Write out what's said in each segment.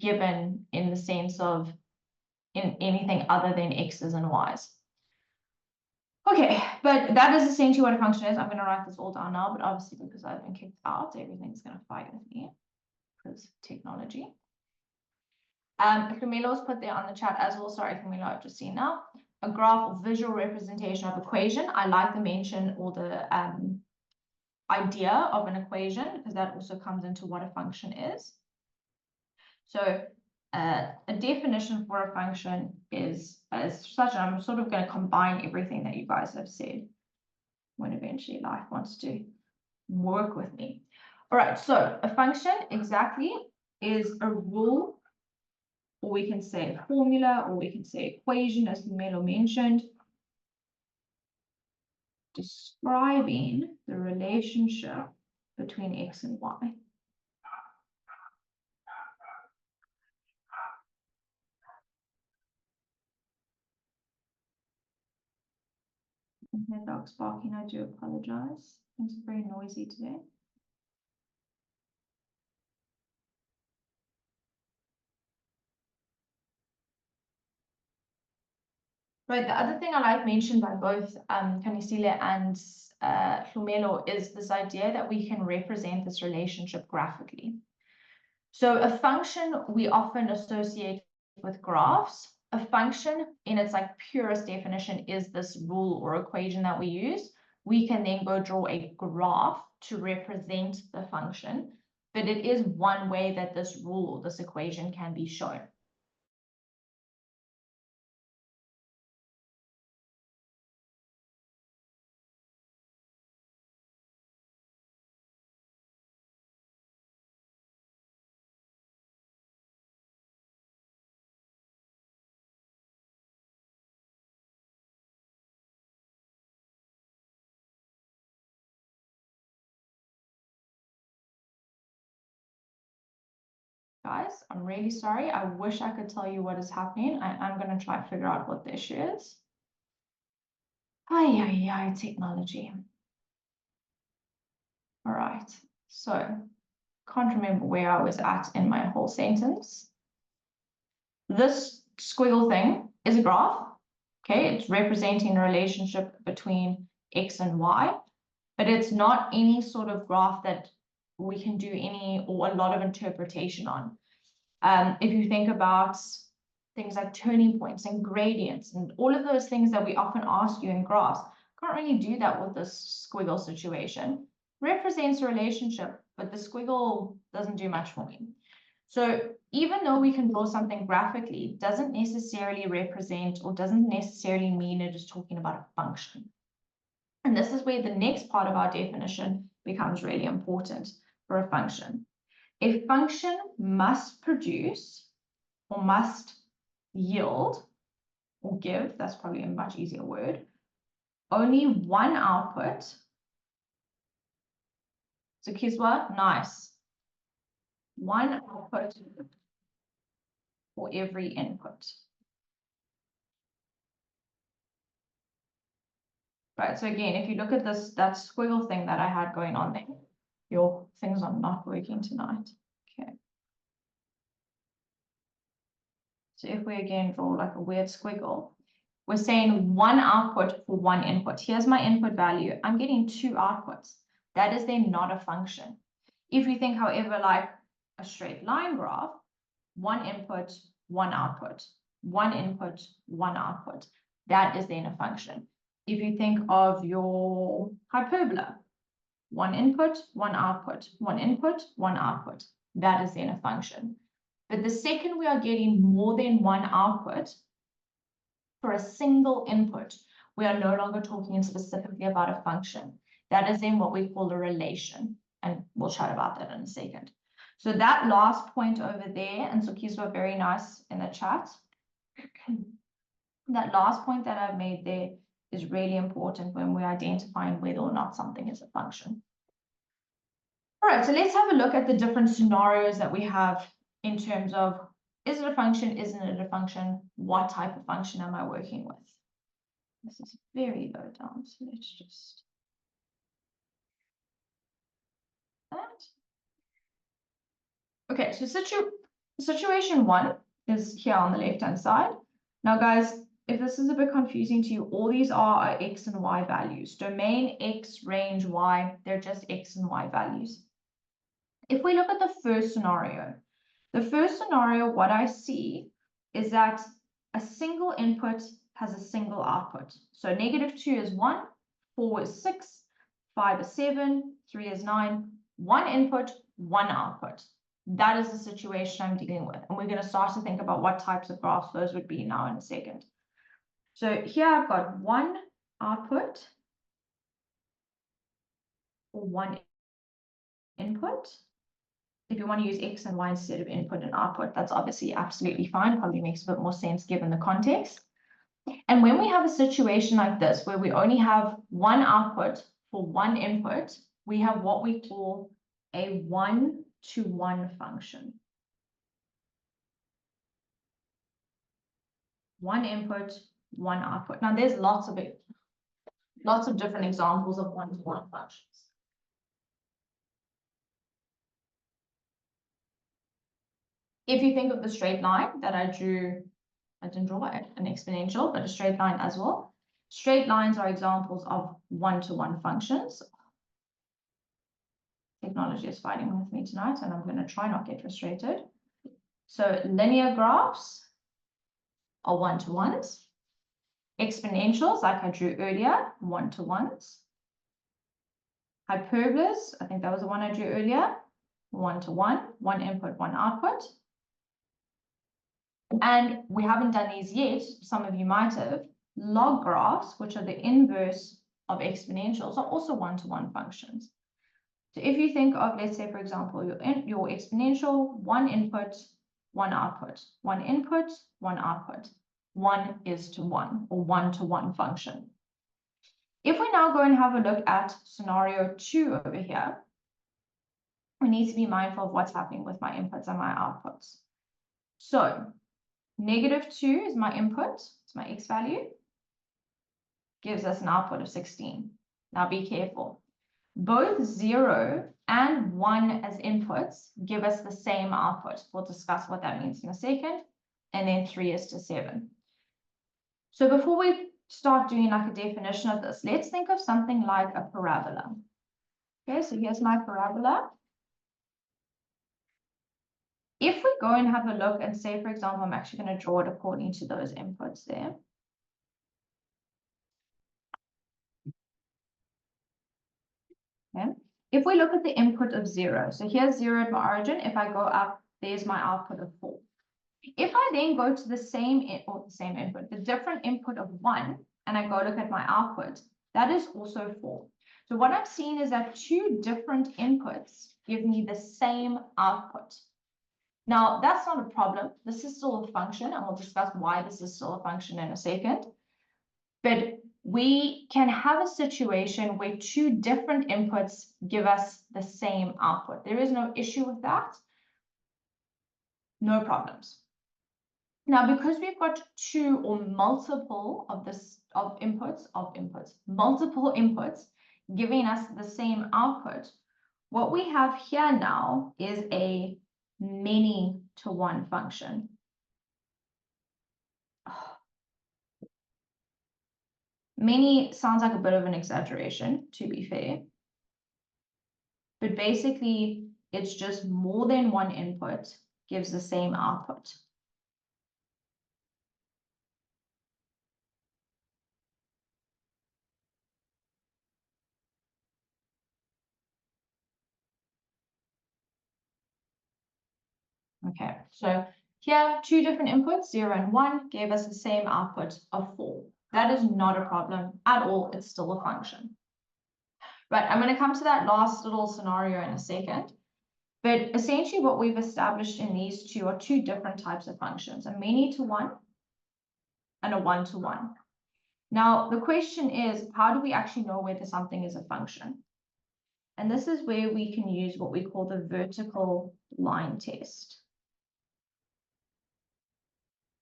given in the sense of in anything other than x's and y's. Okay, but that is essentially what a function is. I'm going to write this all down now, but obviously because I've been kicked out, everything's going to fight with me because technology. Camilo's put there on the chat as well. Sorry, Camilo, I've just seen now. A graph or visual representation of equation. I like the mention or the idea of an equation because that also comes into what a function is. So a definition for a function is as such, and I'm sort of going to combine everything that you guys have said when eventually life wants to work with me. All right, so a function exactly is a rule, or we can say a formula, or we can say equation, as Melo mentioned, describing the relationship between x and y. My dog's barking, I do apologize. It's very noisy today. Right, the other thing I like mentioned by both Kanisile and Hlumelo is this idea that we can represent this relationship graphically. So a function we often associate with graphs. A function in its like purest definition is this rule or equation that we use. We can then go draw a graph to represent the function, but it is one way that this rule or this equation can be shown. Guys, I'm really sorry. I wish I could tell you what is happening. I'm going to try and figure out what the issue is. Ay, technology. All right. So, can't remember where I was at in my whole sentence. This squiggle thing is a graph. Okay, it's representing a relationship between x and y, but it's not any sort of graph that we can do any or a lot of interpretation on. If you think about things like turning points and gradients and all of those things that we often ask you in graphs, can't really do that with this squiggle situation. Represents a relationship, but the squiggle doesn't do much for me. So even though we can draw something graphically, doesn't necessarily represent or doesn't necessarily mean it is talking about a function. And this is where the next part of our definition becomes really important for a function. A function must produce or must yield or give, that's probably a much easier word, only one output. So Kiswa, nice. One output for every input. Right, so again, if you look at this, that squiggle thing that I had going on there, your things are not working tonight. Okay. So if we again draw like a weird squiggle, we're saying one output for one input. Here's my input value. I'm getting two outputs. That is then not a function. If you think, however, like a straight line graph, one input, one output, one input, one output, that is then a function. If you think of your hyperbola, one input, one output, one input, one output, that is then a function. But the second we are getting more than one output for a single input, we are no longer talking specifically about a function. That is then what we call a relation. And we'll chat about that in a second. So that last point over there, and Sukis were very nice in the chat. That last point that I've made there is really important when we're identifying whether or not something is a function. All right, so let's have a look at the different scenarios that we have in terms of, is it a function, isn't it a function, what type of function am I working with? This is very low down, so let's just that. Okay, so Situation 1 is here on the left-hand side. Now, guys, if this is a bit confusing to you, all these are our x and y values. Domain x, range y, they're just x and y values. If we look at the first scenario, what I see is that a single input has a single output. So -2 is 1, 4 is 6, 5 is 7, 3 is 9, one input, one output. That is the situation I'm dealing with. And we're going to start to think about what types of graphs those would be now in a second. So here I've got one output or one input. If you want to use x and y instead of input and output, that's obviously absolutely fine. Probably makes a bit more sense given the context. And when we have a situation like this, where we only have one output for one input, we have what we call a one-to-one function. One input, one output. Now there's lots of different examples of one-to-one functions. If you think of the straight line that I drew, I didn't draw an exponential, but a straight line as well. Straight lines are examples of one-to-one functions. Technology is fighting with me tonight, and I'm going to try not get frustrated. So linear graphs are one-to-ones. Exponentials, like I drew earlier, one-to-ones. Hyperbolas, I think that was the one I drew earlier, one-to-one, one input, one output. And we haven't done these yet, some of you might have. Log graphs, which are the inverse of exponentials, are also one-to-one functions. So if you think of, let's say, for example, your exponential, one input, one output, one input, one output, 1:1 or one-to-one function. If we now go and have a look at scenario 2 over here, we need to be mindful of what's happening with my inputs and my outputs. So -2 is my input, it's my x value, gives us an output of 16. Now be careful. Both 0 and 1 as inputs give us the same output. We'll discuss what that means in a second. And then 3:7. So before we start doing like a definition of this, let's think of something like a parabola. Okay, so here's my parabola. If we go and have a look and say, for example, I'm actually going to draw it according to those inputs there. Okay. If we look at the input of 0, so here's 0 at my origin. If I go up, there's my output of 4. If I then go to the same input, the different input of 1, and I go look at my output, that is also 4. So what I'm seeing is that two different inputs give me the same output. Now, that's not a problem. This is still a function, and we'll discuss why this is still a function in a second. But we can have a situation where two different inputs give us the same output. There is no issue with that. No problems. Now, because we've got two or multiple multiple inputs giving us the same output, what we have here now is a many-to-one function. Many sounds like a bit of an exaggeration, to be fair. But basically, it's just more than one input gives the same output. Okay, so here, two different inputs, 0 and 1, gave us the same output of 4. That is not a problem at all. It's still a function. Right, I'm going to come to that last little scenario in a second. But essentially what we've established in these two are two different types of functions, a many-to-one and a one-to-one. Now, the question is, how do we actually know whether something is a function? And this is where we can use what we call the vertical line test.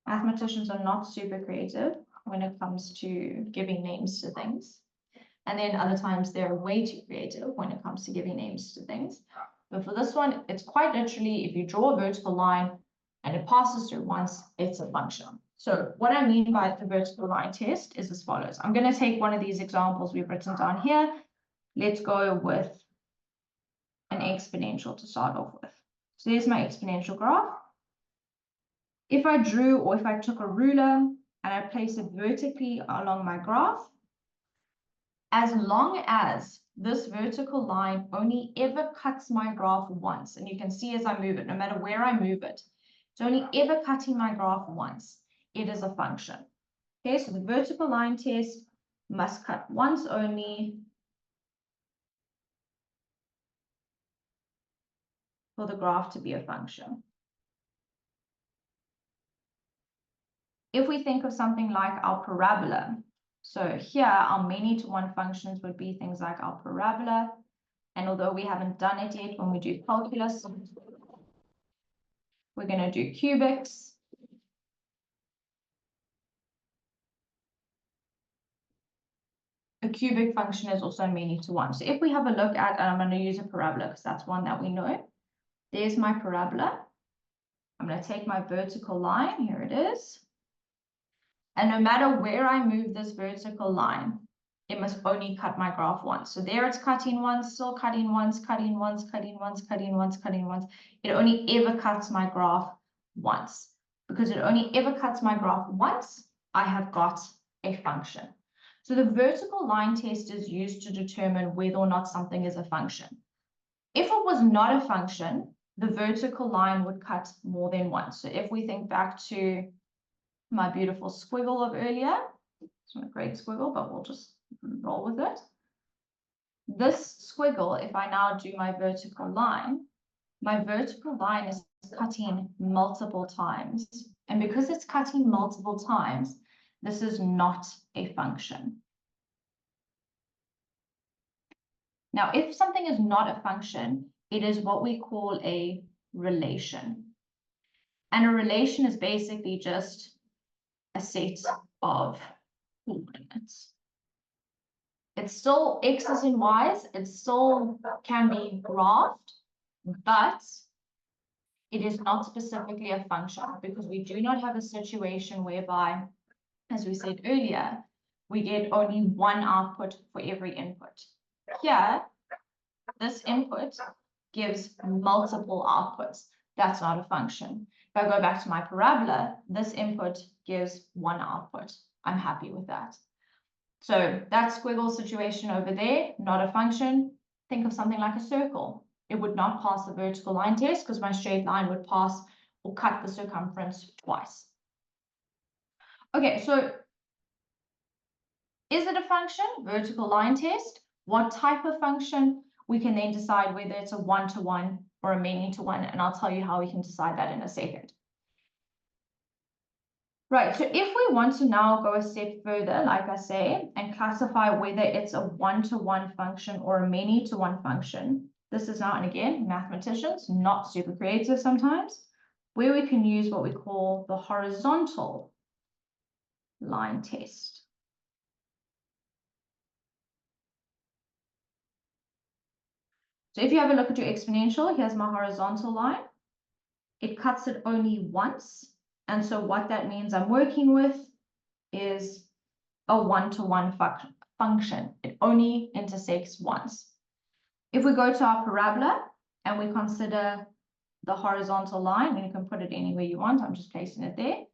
Mathematicians are not super creative when it comes to giving names to things. And then other times they're way too creative when it comes to giving names to things. But for this one, it's quite literally, if you draw a vertical line, and it passes through once, it's a function. So what I mean by the vertical line test is as follows. I'm going to take one of these examples we've written down here. Let's go with an exponential to start off with. So there's my exponential graph. If I drew, or if I took a ruler and I place it vertically along my graph, as long as this vertical line only ever cuts my graph once, and you can see as I move it, no matter where I move it, it's only ever cutting my graph once, it is a function. Okay, so the vertical line test must cut once only for the graph to be a function. If we think of something like our parabola, so here our many-to-one functions would be things like our parabola, and although we haven't done it yet when we do calculus, we're going to do cubics. A cubic function is also many-to-one. So if we have a look at, and I'm going to use a parabola because that's one that we know. There's my parabola. I'm going to take my vertical line. Here it is. And no matter where I move this vertical line, it must only cut my graph once. So there it's cutting once, still cutting once, cutting once, cutting once, cutting once, cutting once. It only ever cuts my graph once. Because it only ever cuts my graph once, I have got a function. So the vertical line test is used to determine whether or not something is a function. If it was not a function, the vertical line would cut more than once. So if we think back to my beautiful squiggle of earlier, it's not a great squiggle, but we'll just roll with it. This squiggle, if I now do my vertical line is cutting multiple times. And because it's cutting multiple times, this is not a function. Now, if something is not a function, it is what we call a relation. And a relation is basically just a set of coordinates. It's still x's and y's, it still can be graphed, but it is not specifically a function because we do not have a situation whereby, as we said earlier, we get only one output for every input. Here, this input gives multiple outputs. That's not a function. If I go back to my parabola, this input gives one output. I'm happy with that. So that squiggle situation over there, not a function. Think of something like a circle. It would not pass the vertical line test because my straight line would pass or cut the circumference twice. Okay, so is it a function? Vertical line test. What type of function? We can then decide whether it's a one-to-one or a many-to-one, and I'll tell you how we can decide that in a second. Right, so if we want to now go a step further, like I say, and classify whether it's a one-to-one function or a many-to-one function, this is now, and again, mathematicians, not super creative sometimes, where we can use what we call the horizontal line test. So if you have a look at your exponential, here's my horizontal line. It cuts it only once. And so what that means I'm working with is a one-to-one function. It only intersects once. If we go to our parabola and we consider the horizontal line, and you can put it anywhere you want, I'm just placing it there.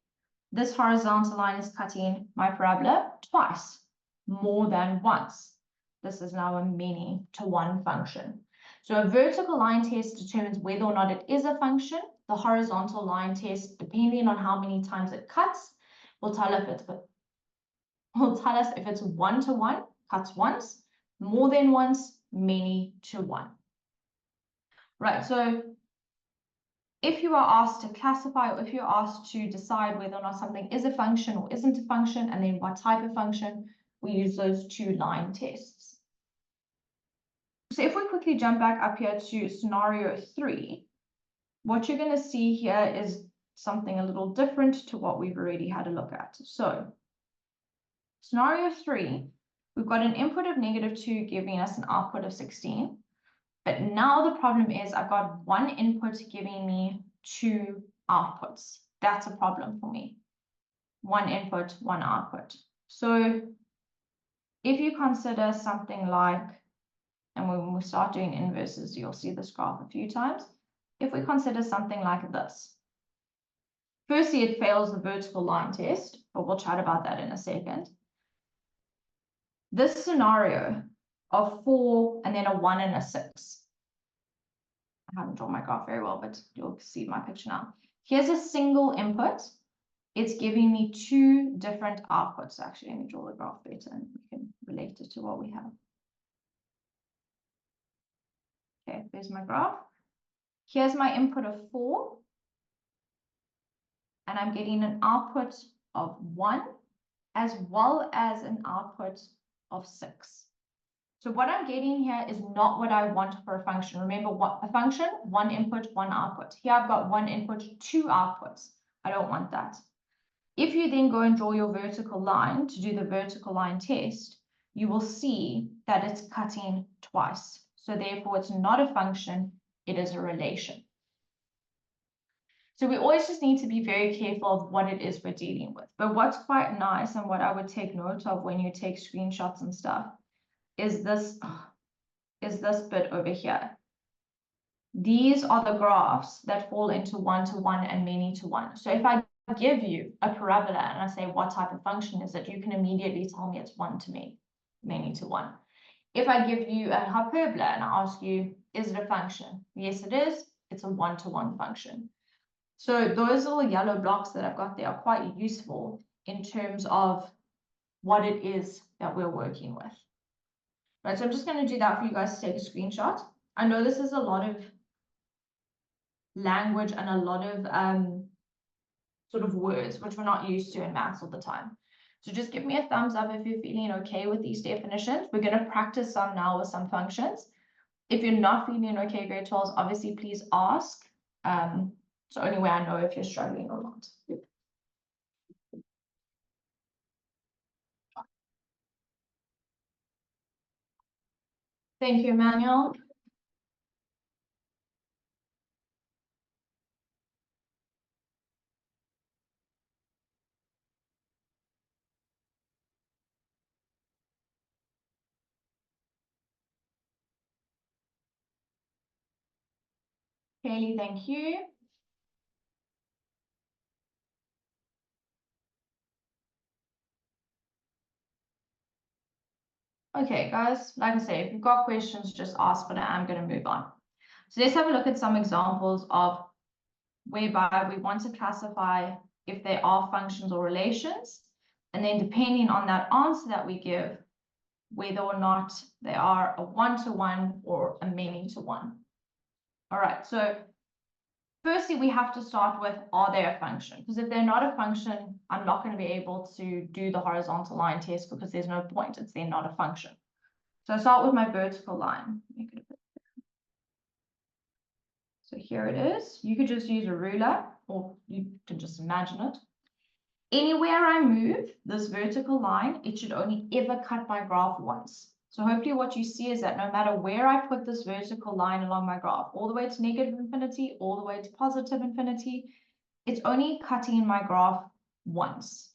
This horizontal line is cutting my parabola twice, more than once. This is now a many-to-one function. So a vertical line test determines whether or not it is a function. The horizontal line test, depending on how many times it cuts, will tell us if it's one-to-one, cuts once, more than once, many-to-one. Right, so if you are asked to classify, or if you're asked to decide whether or not something is a function or isn't a function, and then what type of function, we use those two line tests. So if we quickly jump back up here to scenario 3, what you're going to see here is something a little different to what we've already had a look at. So scenario 3, we've got an input of -2 giving us an output of 16. But now the problem is I've got one input giving me 2 outputs. That's a problem for me. One input, one output. So if you consider something like, and when we start doing inverses, you'll see this graph a few times. If we consider something like this, firstly, it fails the vertical line test, but we'll chat about that in a second. This scenario of 4 and then a 1 and a 6. I haven't drawn my graph very well, but you'll see my picture now. Here's a single input. It's giving me two different outputs. Actually, let me draw the graph better and we can relate it to what we have. Okay, there's my graph. Here's my input of 4. And I'm getting an output of 1 as well as an output of 6. So what I'm getting here is not what I want for a function. Remember, what a function, one input, one output. Here I've got one input, two outputs. I don't want that. If you then go and draw your vertical line to do the vertical line test, you will see that it's cutting twice. So therefore, it's not a function, it is a relation. So we always just need to be very careful of what it is we're dealing with. But what's quite nice and what I would take note of when you take screenshots and stuff is this bit over here. These are the graphs that fall into one-to-one and many-to-one. So if I give you a parabola and I say, what type of function is it? You can immediately tell me it's many-to-one. If I give you a hyperbola and I ask you, is it a function? Yes, it is. It's a one-to-one function. So those little yellow blocks that I've got there are quite useful in terms of what it is that we're working with. Right, so I'm just going to do that for you guys to take a screenshot. I know this is a lot of language and a lot of sort of words, which we're not used to in maths all the time. So just give me a thumbs up if you're feeling okay with these definitions. We're going to practice some now with some functions. If you're not feeling okay, grade 12s, obviously please ask. It's the only way I know if you're struggling or not. Thank you, Emmanuel. Kaylee, thank you. Okay, guys, like I say, if you've got questions, just ask, but I am going to move on. So let's have a look at some examples of whereby we want to classify if they are functions or relations, and then depending on that answer that we give, whether or not they are a one-to-one or a many-to-one. All right, so firstly, we have to start with, are they a function? Because if they're not a function, I'm not going to be able to do the horizontal line test because there's no point. It's then not a function. So I start with my vertical line. So here it is. You could just use a ruler or you can just imagine it. Anywhere I move this vertical line, it should only ever cut my graph once. So hopefully what you see is that no matter where I put this vertical line along my graph, all the way to negative infinity, all the way to positive infinity, it's only cutting my graph once.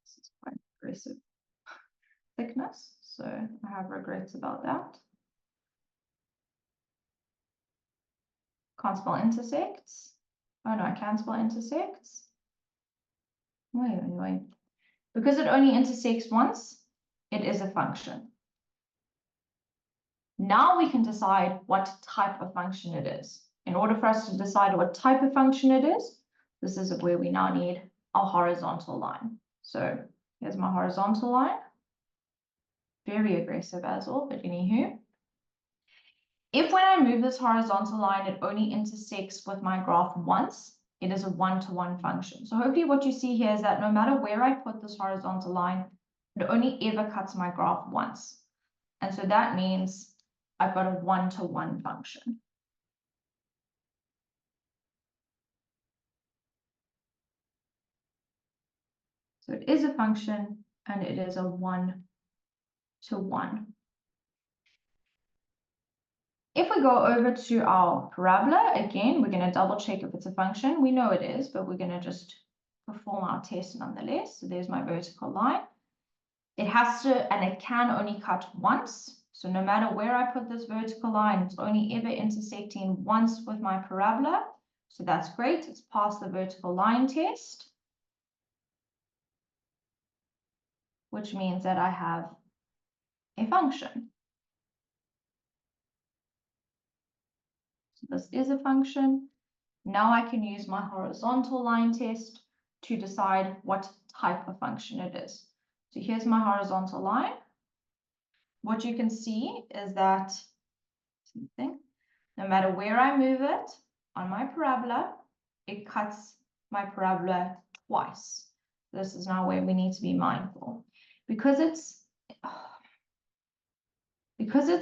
This is quite aggressive thickness, so I have regrets about that. Can't spell intersects. Oh no, I can spell intersects. Wait, anyway. Because it only intersects once, it is a function. Now we can decide what type of function it is. In order for us to decide what type of function it is, this is where we now need a horizontal line. So here's my horizontal line. Very aggressive as well, but anywho. If when I move this horizontal line, it only intersects with my graph once, it is a one-to-one function. So hopefully what you see here is that no matter where I put this horizontal line, it only ever cuts my graph once. And so that means I've got a one-to-one function. So it is a function and it is a one-to-one. If we go over to our parabola, again, we're going to double check if it's a function. We know it is, but we're going to just perform our test nonetheless. So there's my vertical line. It has to, and it can only cut once. So no matter where I put this vertical line, it's only ever intersecting once with my parabola. So that's great. It's passed the vertical line test, which means that I have a function. So this is a function. Now I can use my horizontal line test to decide what type of function it is. So here's my horizontal line. What you can see is that no matter where I move it on my parabola, it cuts my parabola twice. This is now where we need to be mindful. Because it's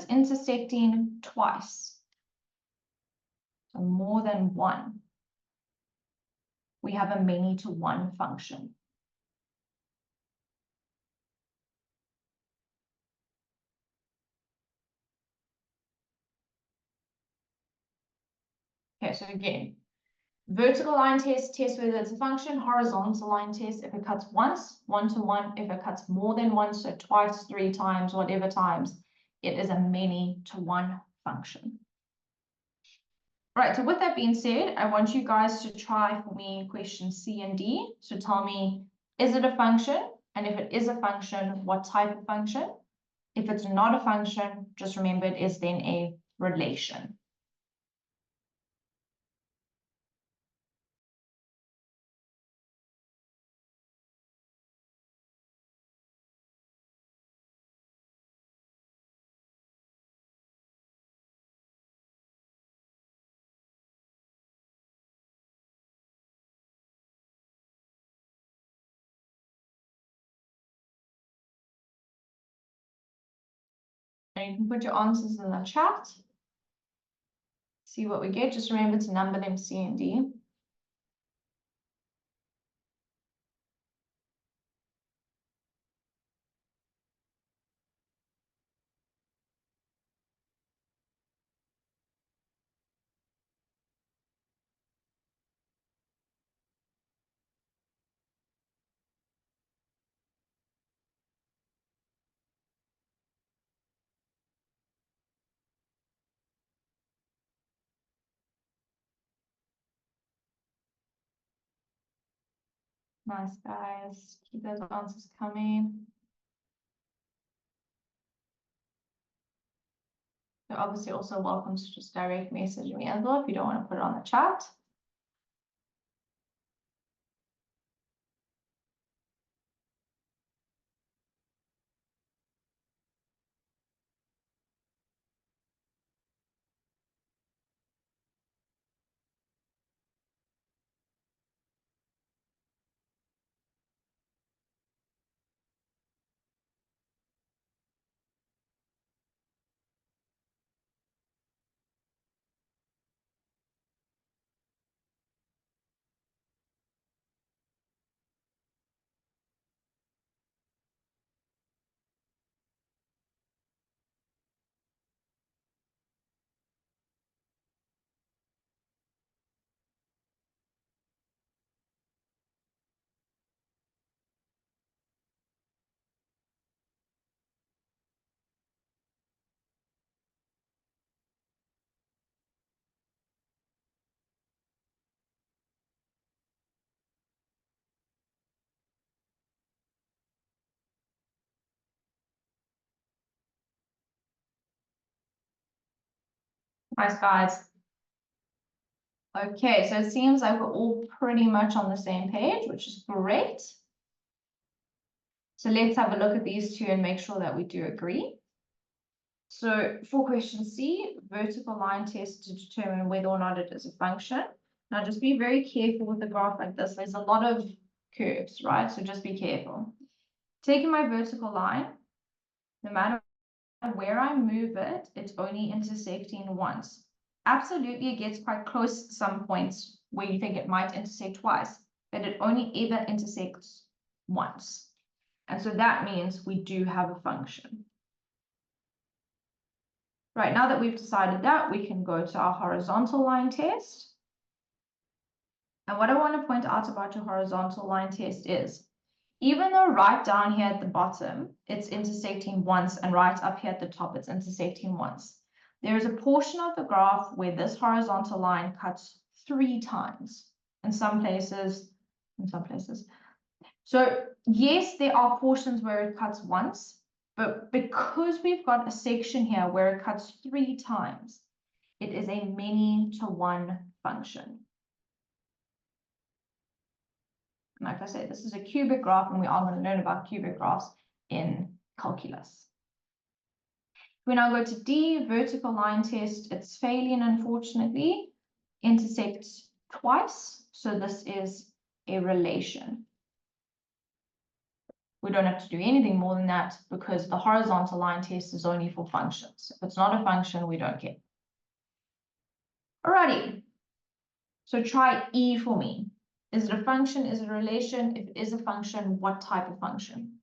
intersecting twice, so more than one, we have a many-to-one function. Okay, so again, vertical line test whether it's a function, horizontal line test if it cuts once, one-to-one, if it cuts more than once, so twice, three times, whatever times, it is a many-to-one function. All right, so with that being said, I want you guys to try for me question C and D. So tell me, is it a function? And if it is a function, what type of function? If it's not a function, just remember it is then a relation. And you can put your answers in the chat. See what we get. Just remember to number them C and D. Nice, guys. Keep those answers coming. You're obviously also welcome to just direct message me as well if you don't want to put it on the chat. Nice, guys. Okay, so it seems like we're all pretty much on the same page, which is great. So let's have a look at these two and make sure that we do agree. So for question C, vertical line test to determine whether or not it is a function. Now just be very careful with a graph like this. There's a lot of curves, right? So just be careful. Taking my vertical line, no matter where I move it, it's only intersecting once. Absolutely, it gets quite close to some points where you think it might intersect twice, but it only ever intersects once. And so that means we do have a function. Right, now that we've decided that, we can go to our horizontal line test. And what I want to point out about your horizontal line test is, even though right down here at the bottom, it's intersecting once, and right up here at the top, it's intersecting once, there is a portion of the graph where this horizontal line cuts 3 times in some places, So yes, there are portions where it cuts once, but because we've got a section here where it cuts 3 times, it is a many-to-one function. Like I said, this is a cubic graph, and we are going to learn about cubic graphs in calculus. We now go to D, vertical line test. It's failing, unfortunately. Intersects twice, so this is a relation. We don't have to do anything more than that because the horizontal line test is only for functions. If it's not a function, we don't care. Alrighty, so try E for me. Is it a function? Is it a relation? If it is a function, what type of function?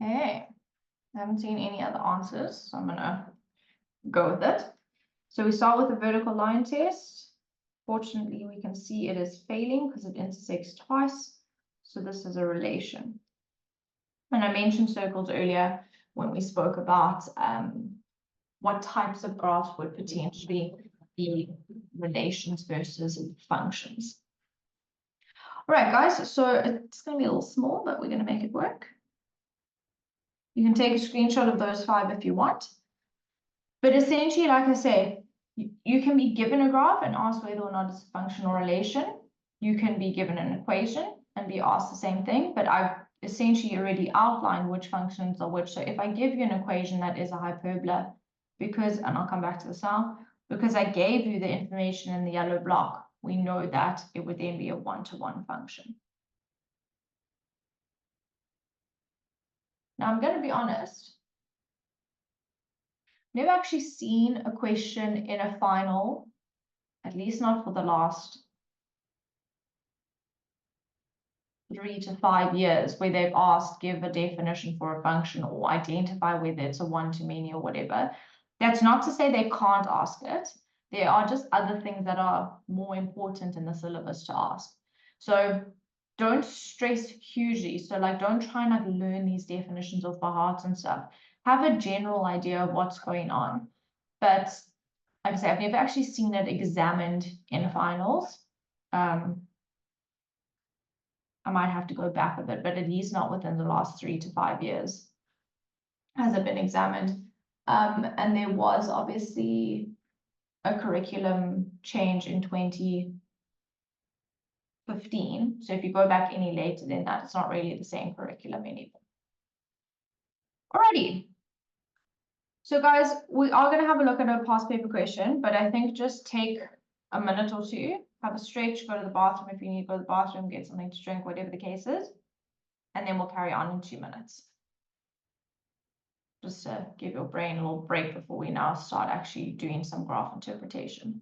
Hey, I haven't seen any other answers, so I'm gonna go with it. So we start with the vertical line test. Fortunately, we can see it is failing because it intersects twice. So this is a relation. And I mentioned circles earlier when we spoke about what types of graphs would potentially be relations versus functions. All right, guys, so it's going to be a little small, but we're going to make it work. You can take a screenshot of those 5 if you want. But essentially, like I said, you can be given a graph and asked whether or not it's a function or relation. You can be given an equation and be asked the same thing, but I've essentially already outlined which functions are which. So if I give you an equation that is a hyperbola, and I'll come back to this now, because I gave you the information in the yellow block, we know that it would then be a one-to-one function. Now I'm going to be honest. Never actually seen a question in a final, at least not for the last 3 to 5 years, where they've asked, give a definition for a function or identify whether it's a one-to-many or whatever. That's not to say they can't ask it. There are just other things that are more important in the syllabus to ask. So don't stress hugely. So like, don't try and like learn these definitions off by heart and stuff. Have a general idea of what's going on. But like I say, I've never actually seen it examined in finals. I might have to go back a bit, but at least not within the last 3 to 5 years has it been examined. And there was obviously a curriculum change in 2015. So if you go back any later than that, it's not really the same curriculum anymore. Alrighty. So guys, we are going to have a look at a past paper question, but I think just take a minute or two, have a stretch, go to the bathroom if you need to go to the bathroom, get something to drink, whatever the case is, and then we'll carry on in 2 minutes. just to give your brain a little break before we now start actually doing some graph interpretation.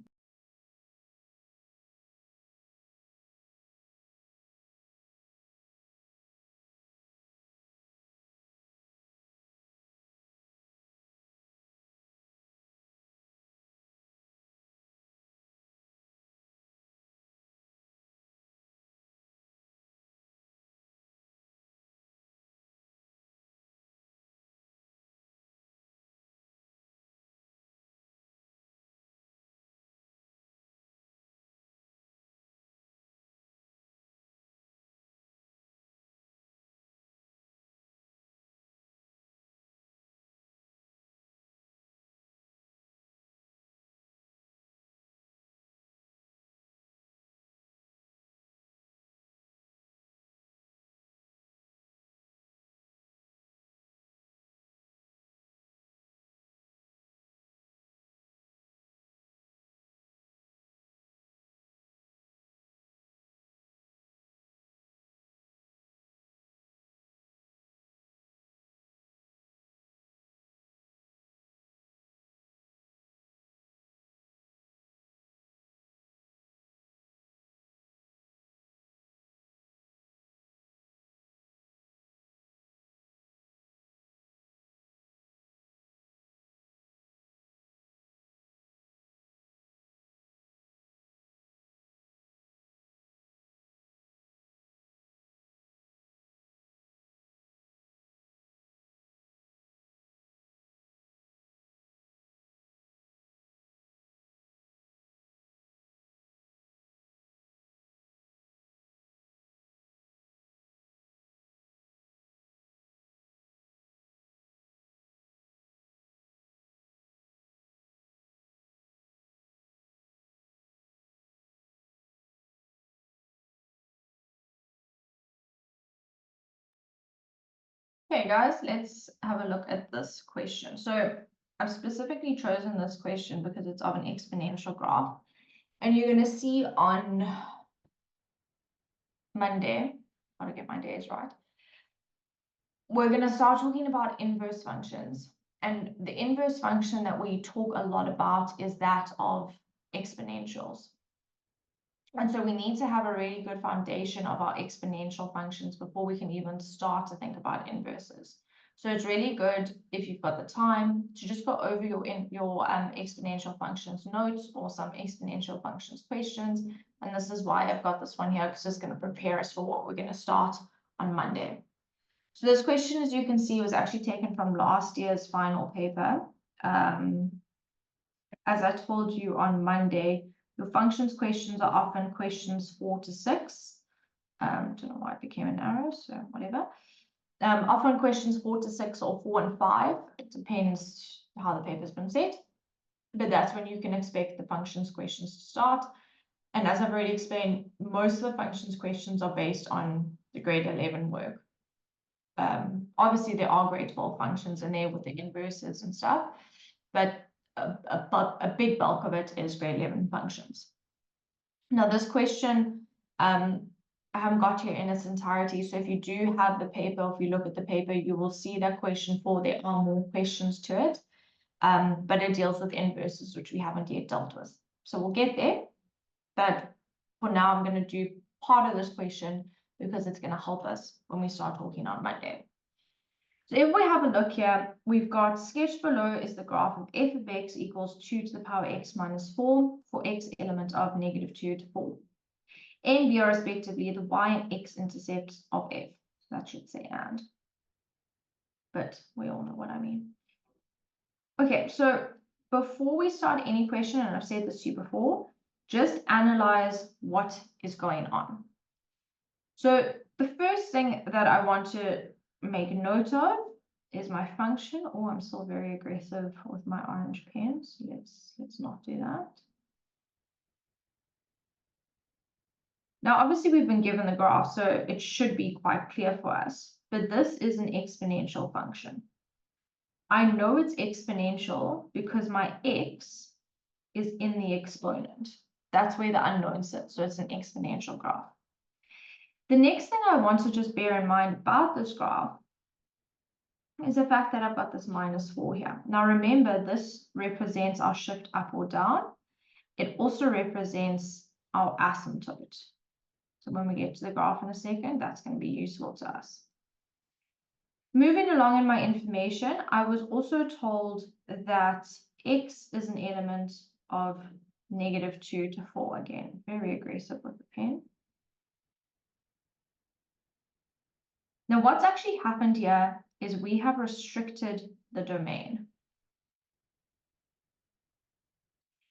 Okay, guys, let's have a look at this question. So I've specifically chosen this question because it's of an exponential graph. And you're going to see on Monday, how to get my days right, we're going to start talking about inverse functions. And the inverse function that we talk a lot about is that of exponentials. And so we need to have a really good foundation of our exponential functions before we can even start to think about inverses. So it's really good if you've got the time to just go over your exponential functions notes or some exponential functions questions. And this is why I've got this one here, because it's going to prepare us for what we're going to start on Monday. So this question, as you can see, was actually taken from last year's final paper. As I told you on Monday, your functions questions are often questions 4 to 6. Don't know why it became an arrow, so whatever. Often questions 4 to 6 or 4 and 5. It depends how the paper's been set. But that's when you can expect the functions questions to start. And as I've already explained, most of the functions questions are based on the grade 11 work. Obviously, there are grade 12 functions in there with the inverses and stuff, but a big bulk of it is grade 11 functions. Now, this question, I haven't got here in its entirety. So if you do have the paper, if you look at the paper, you will see that question 4, there are more questions to it. But it deals with inverses, which we haven't yet dealt with. So we'll get there. But for now, I'm going to do part of this question because it's going to help us when we start talking on Monday. So if we have a look here, we've got sketched below is the graph of f of x equals 2 to the power x minus 4 for x element of negative 2 to 4. A and b are respectively the y and x intercepts of f. So that should say and. But we all know what I mean. Okay, so before we start any question, and I've said this to you before, just analyze what is going on. So the first thing that I want to make a note of is my function. Oh, I'm still very aggressive with my orange pen, so let's not do that. Now, obviously, we've been given the graph, so it should be quite clear for us, but this is an exponential function. I know it's exponential because my x is in the exponent. That's where the unknown sits, so it's an exponential graph. The next thing I want to just bear in mind about this graph is the fact that I've got this -4 here. Now remember, this represents our shift up or down. It also represents our asymptote. So when we get to the graph in a second, that's going to be useful to us. Moving along in my information, I was also told that x is an element of -2 to 4. Again, very aggressive with the pen. Now, what's actually happened here is we have restricted the domain.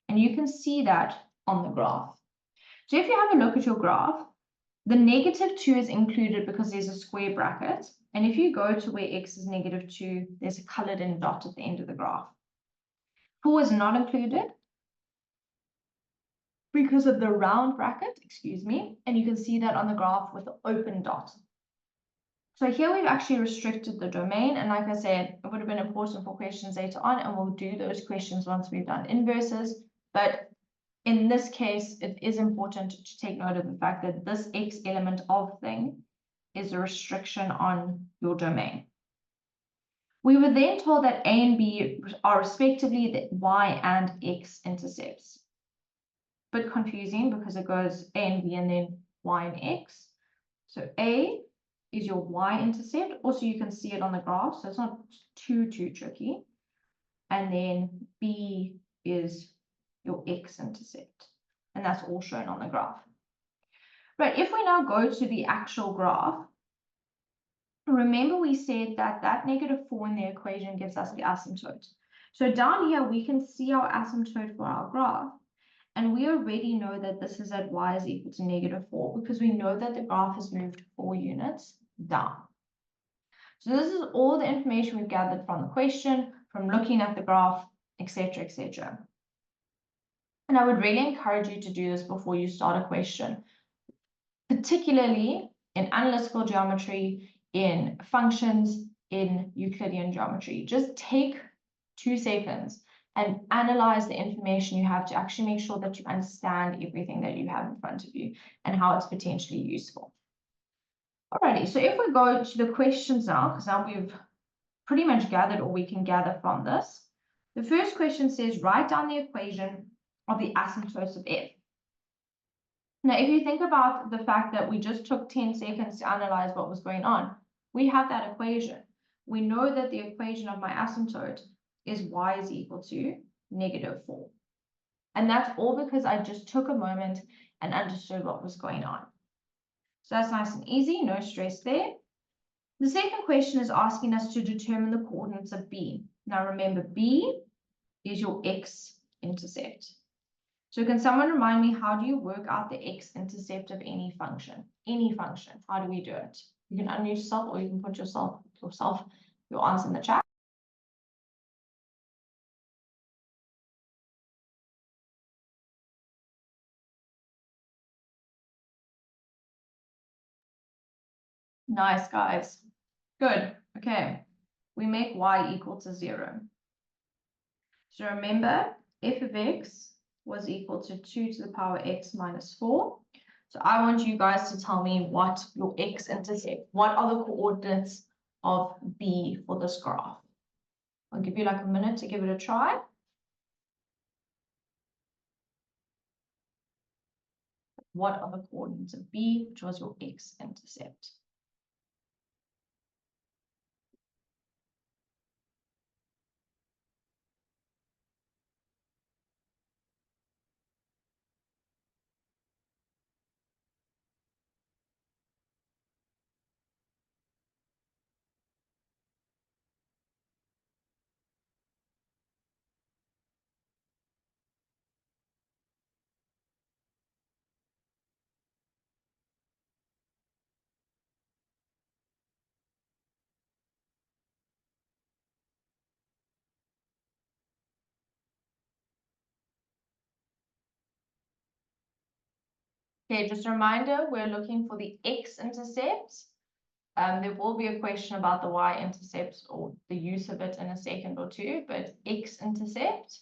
And you can see that on the graph. So if you have a look at your graph, the -2 is included because there's a square bracket. And if you go to where x is -2, there's a colored in dot at the end of the graph. 4 is not included because of the round bracket, excuse me. And you can see that on the graph with the open dot. So here we've actually restricted the domain. And like I said, it would have been important for questions later on, and we'll do those questions once we've done inverses. But in this case, it is important to take note of the fact that this x element of thing is a restriction on your domain. We were then told that A and B are respectively the y and x intercepts. Bit confusing because it goes A and B and then y and x. So A is your y-intercept. Also, you can see it on the graph, so it's not too tricky. And then B is your x-intercept. And that's all shown on the graph. Right, if we now go to the actual graph, remember we said that that -4 in the equation gives us the asymptote. So down here, we can see our asymptote for our graph. And we already know that this is at y is equal to -4 because we know that the graph has moved 4 units down. So this is all the information we've gathered from the question, from looking at the graph, etc., etc. And I would really encourage you to do this before you start a question, particularly in analytical geometry, in functions, in Euclidean geometry. Just take 2 seconds and analyze the information you have to actually make sure that you understand everything that you have in front of you and how it's potentially useful. Alrighty, so if we go to the questions now, because now we've pretty much gathered all we can gather from this. The first question says, write down the equation of the asymptotes of f. Now, if you think about the fact that we just took 10 seconds to analyze what was going on, we have that equation. We know that the equation of my asymptote is y is equal to -4. And that's all because I just took a moment and understood what was going on. So that's nice and easy, no stress there. The second question is asking us to determine the coordinates of B. Now remember, B is your x-intercept. So can someone remind me, how do you work out the x-intercept of any function? Any function, how do we do it? You can unmute yourself or you can put your answer in the chat. Nice, guys. Good. Okay. We make y equal to 0. So remember, f of x was equal to 2 to the power x minus 4. So I want you guys to tell me what your x-intercept, what are the coordinates of B for this graph? I'll give you like a minute to give it a try. What are the coordinates of B, which was your x-intercept? Okay, just a reminder, we're looking for the x-intercept. There will be a question about the y-intercept or the use of it in a second or two, but x-intercept.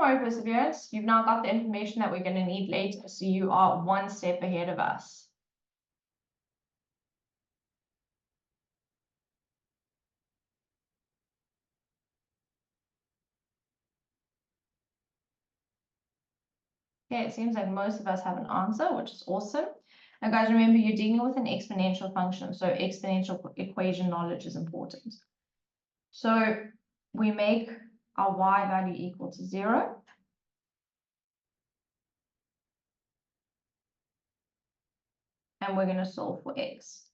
worry, Perseverance. You've now got the information that we're going to need later, so you are one step ahead of us. Okay, it seems like most of us have an answer, which is awesome. Now, guys, remember you're dealing with an exponential function, so exponential equation knowledge is important. So we make our y value equal to 0. And we're going to solve for x.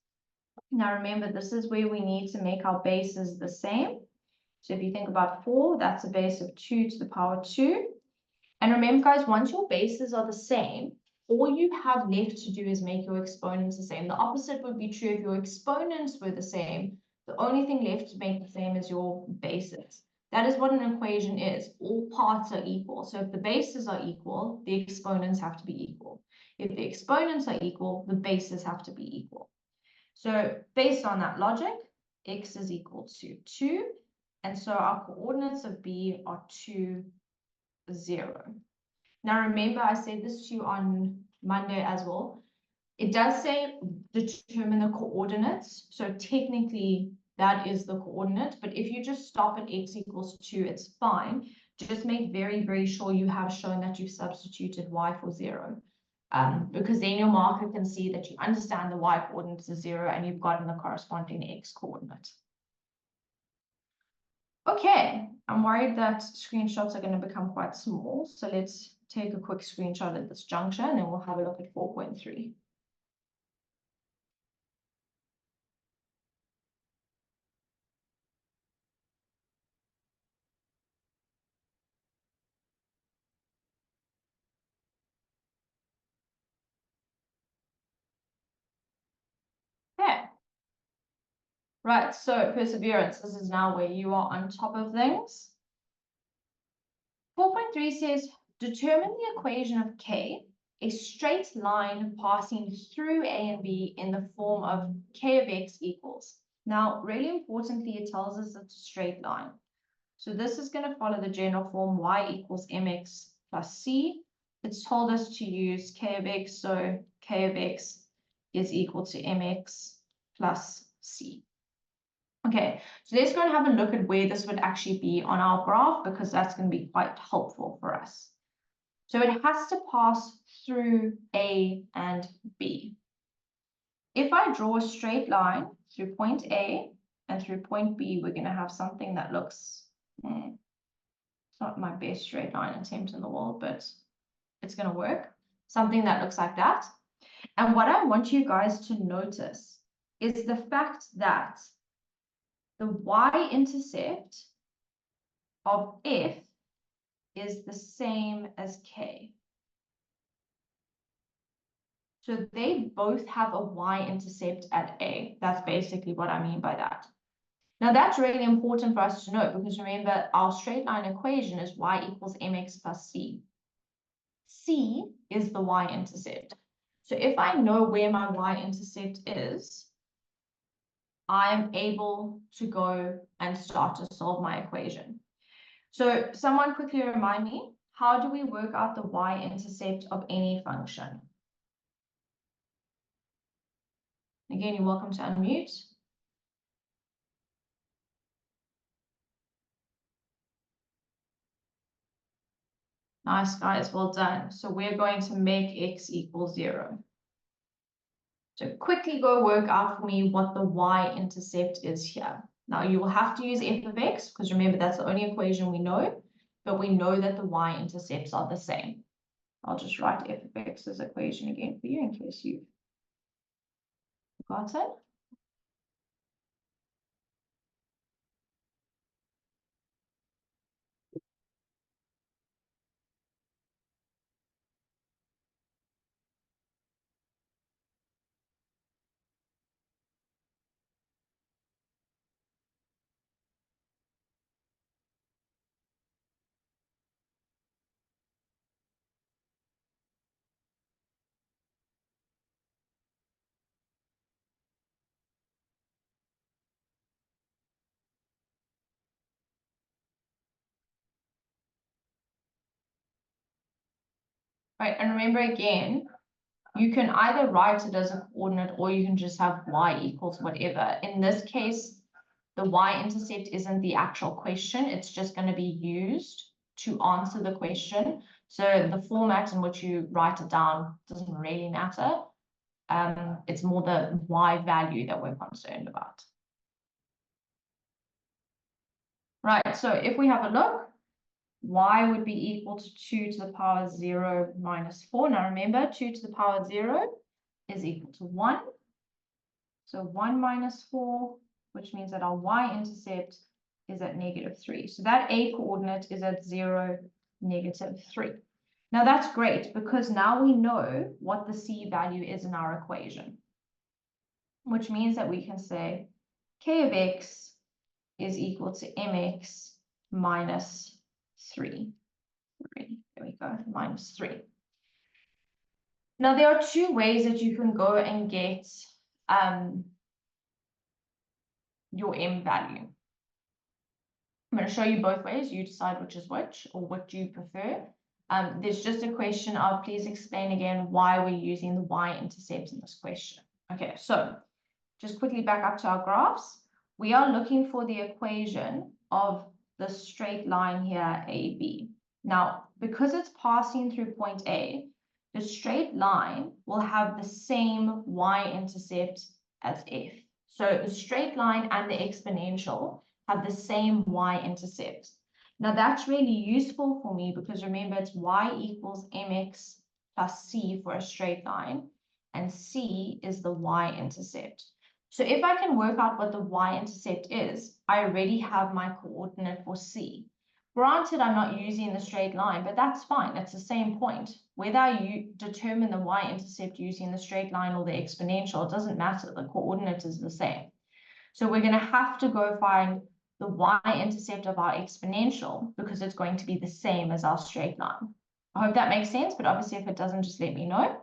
Now, remember, this is where we need to make our bases the same. So if you think about 4, that's a base of 2 to the power 2. And remember, guys, once your bases are the same, all you have left to do is make your exponents the same. The opposite would be true if your exponents were the same. The only thing left to make the same is your bases. That is what an equation is. All parts are equal. So if the bases are equal, the exponents have to be equal. If the exponents are equal, the bases have to be equal. So based on that logic, x is equal to 2. And so our coordinates of b are 2, 0. Now remember, I said this to you on Monday as well. It does say determine the coordinates. So technically that is the coordinate. But if you just stop at x equals 2, it's fine. Just make very, very sure you have shown that you've substituted y for 0. Because then your marker can see that you understand the y coordinate is 0 and you've gotten the corresponding x coordinate. Okay, I'm worried that screenshots are going to become quite small. So let's take a quick screenshot at this juncture and then we'll have a look at 4.3. Okay. Right, so Perseverance, this is now where you are on top of things. 4.3 says, determine the equation of k, a straight line passing through a and b in the form of k of x equals. Now, really importantly, it tells us it's a straight line. So this is going to follow the general form y equals mx plus c. It's told us to use k of x, so k of x is equal to mx plus c. Okay, so let's go and have a look at where this would actually be on our graph, because that's going to be quite helpful for us. So it has to pass through A and B. If I draw a straight line through point A and through point B, we're going to have something that looks, it's not my best straight line attempt in the world, but it's going to work. Something that looks like that. And what I want you guys to notice is the fact that the y-intercept of f is the same as k. So they both have a y-intercept at A. That's basically what I mean by that. Now that's really important for us to know, because remember, our straight line equation is y equals mx plus c. C is the y-intercept. So if I know where my y-intercept is, I am able to go and start to solve my equation. So someone quickly remind me, how do we work out the y-intercept of any function? Again, you're welcome to unmute. Nice, guys, well done. So we're going to make x equal 0. So quickly go work out for me what the y-intercept is here. Now you will have to use f of x, because remember that's the only equation we know, but we know that the y-intercepts are the same. I'll just write f of x as equation again for you in case you've forgotten. right? And remember again, you can either write it as a coordinate or you can just have y equals whatever. In this case, the y-intercept isn't the actual question. It's just going to be used to answer the question. So the format in which you write it down doesn't really matter. It's more the y value that we're concerned about. Right, so if we have a look, y would be equal to 2 to the power 0 minus 4. Now remember, 2 to the power 0 is equal to 1. So 1 minus 4, which means that our y-intercept is at -3. So that a coordinate is at 0, -3. Now that's great because now we know what the c value is in our equation, which means that we can say k of x is equal to mx minus 3. There we go, minus 3. Now there are two ways that you can go and get your m value. I'm going to show you both ways. You decide which is which or what you prefer. There's just a question of, please explain again why we're using the y-intercept in this question. Okay, so just quickly back up to our graphs. We are looking for the equation of the straight line here, AB. Now, because it's passing through point A, the straight line will have the same y-intercept as f. So the straight line and the exponential have the same y-intercept. Now that's really useful for me because remember it's y equals mx plus c for a straight line, and c is the y-intercept. So if I can work out what the y-intercept is, I already have my coordinate for c. Granted, I'm not using the straight line, but that's fine. It's the same point. Whether you determine the y-intercept using the straight line or the exponential, it doesn't matter. The coordinate is the same. So we're going to have to go find the y-intercept of our exponential because it's going to be the same as our straight line. I hope that makes sense, but obviously if it doesn't, just let me know.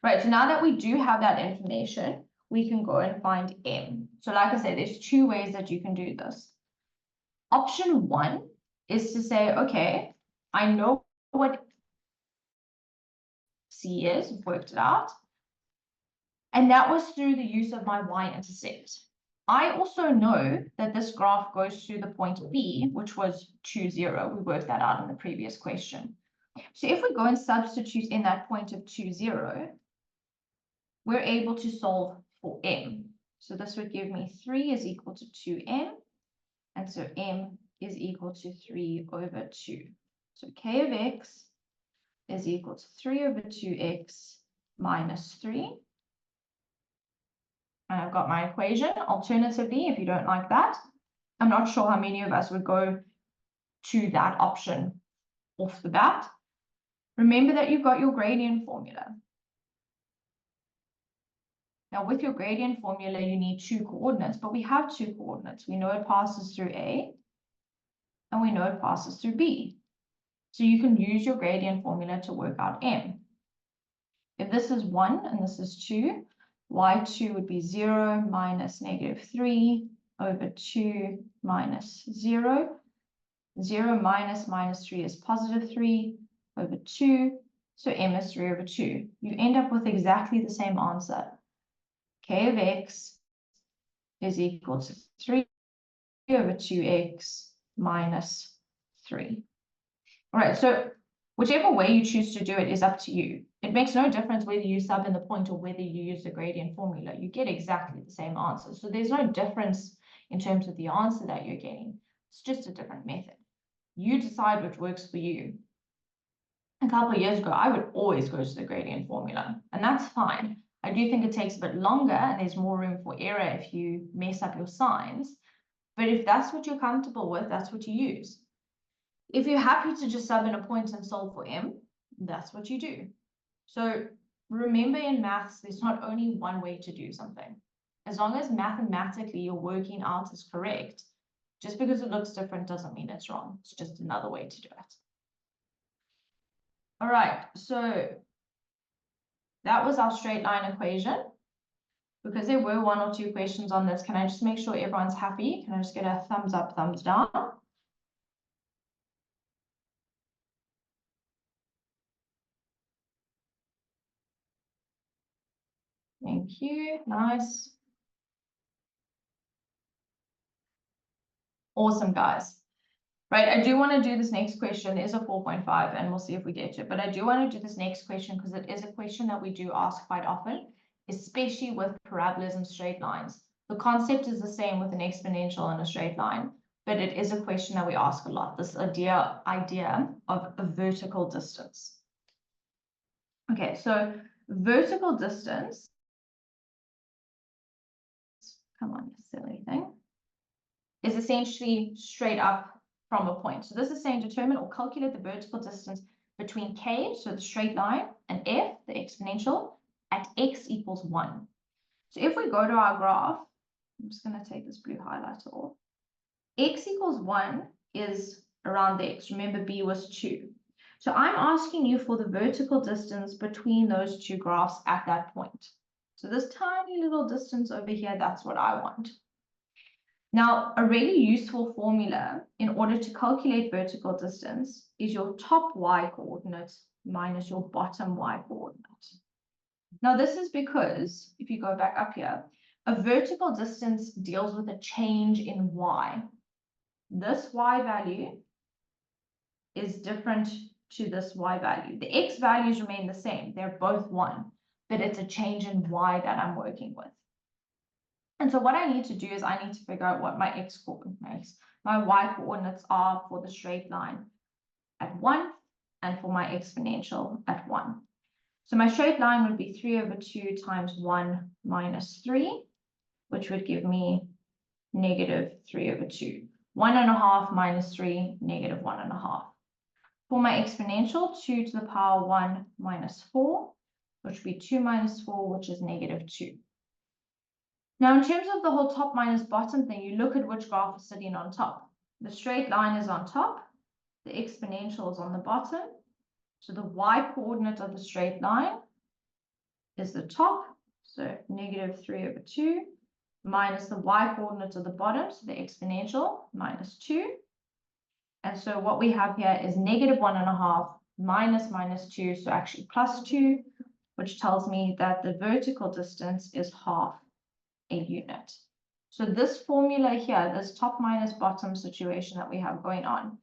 Right, so now that we do have that information, we can go and find m. So like I said, there's two ways that you can do this. Option 1 is to say, okay, I know what c is, I've worked it out, and that was through the use of my y-intercept. I also know that this graph goes through the point B, which was 2, 0. We worked that out in the previous question. So if we go and substitute in that point of 2, 0, we're able to solve for m. So this would give me 3 is equal to 2m, and so m is equal to 3 over 2. So k of x is equal to 3 over 2x minus 3. And I've got my equation. Alternatively, if you don't like that, I'm not sure how many of us would go to that option off the bat. Remember that you've got your gradient formula. Now with your gradient formula, you need two coordinates, but we have two coordinates. We know it passes through A, and we know it passes through B. So you can use your gradient formula to work out m. If this is 1 and this is 2, y2 would be 0 minus -3 over 2 minus 0. 0 minus -3 is positive 3 over 2. So m is 3 over 2. You end up with exactly the same answer. K of x is equal to 3 over 2x minus 3. All right, so whichever way you choose to do it is up to you. It makes no difference whether you sub in the point or whether you use the gradient formula. You get exactly the same answer. So there's no difference in terms of the answer that you're getting. It's just a different method. You decide which works for you. A couple of years ago, I would always go to the gradient formula, and that's fine. I do think it takes a bit longer and there's more room for error if you mess up your signs. But if that's what you're comfortable with, that's what you use. If you're happy to just sub in a point and solve for m, that's what you do. So remember in maths, there's not only one way to do something. As long as mathematically your working out is correct, just because it looks different doesn't mean it's wrong. It's just another way to do it. All right, so that was our straight line equation. Because there were 1 or 2 questions on this, can I just make sure everyone's happy? Can I just get a thumbs up, thumbs down? Thank you. Nice. Awesome, guys. Right, I do want to do this next question. It is a 4.5, and we'll see if we get to it. But I do want to do this next question because it is a question that we do ask quite often, especially with parabolas and straight lines. The concept is the same with an exponential and a straight line, but it is a question that we ask a lot, this idea of a vertical distance. Okay, so vertical distance, come on, you silly thing, is essentially straight up from a point. So this is saying determine or calculate the vertical distance between k, so the straight line, and f, the exponential, at x equals 1. So if we go to our graph, I'm just going to take this blue highlighter off. X equals 1 is around the x. Remember, b was 2. So I'm asking you for the vertical distance between those two graphs at that point. So this tiny little distance over here, that's what I want. Now, a really useful formula in order to calculate vertical distance is your top y coordinate minus your bottom y coordinate. Now, this is because, if you go back up here, a vertical distance deals with a change in y. This y value is different to this y value. The x values remain the same. They're both 1, but it's a change in y that I'm working with. And so what I need to do is I need to figure out what my my y coordinates are for the straight line at 1 and for my exponential at 1. So my straight line would be 3 over 2 times 1 minus 3, which would give me negative 3 over 2. 1.5 minus 3, negative 1.5. For my exponential, 2 to the power 1 minus 4, which would be 2 minus 4, which is negative 2. Now, in terms of the whole top minus bottom thing, you look at which graph is sitting on top. The straight line is on top, the exponential is on the bottom. So the y coordinate of the straight line is the top, so negative 3 over 2, minus the y coordinate of the bottom, so the exponential, minus 2. And so what we have here is negative 1.5 minus 2, so actually plus 2, which tells me that the vertical distance is half a unit. So this formula here, this top minus bottom situation that we have going on,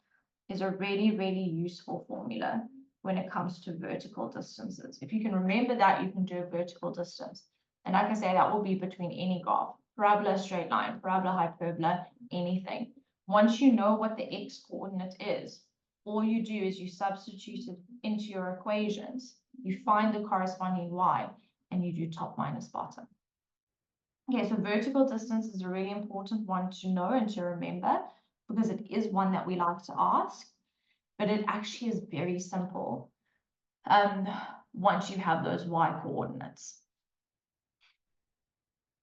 is a really, really useful formula when it comes to vertical distances. If you can remember that, you can do a vertical distance. And like I say, that will be between any graph, parabola, straight line, parabola, hyperbola, anything. Once you know what the x coordinate is, all you do is you substitute it into your equations, you find the corresponding y, and you do top minus bottom. Okay, so vertical distance is a really important one to know and to remember because it is one that we like to ask, but it actually is very simple once you have those y coordinates.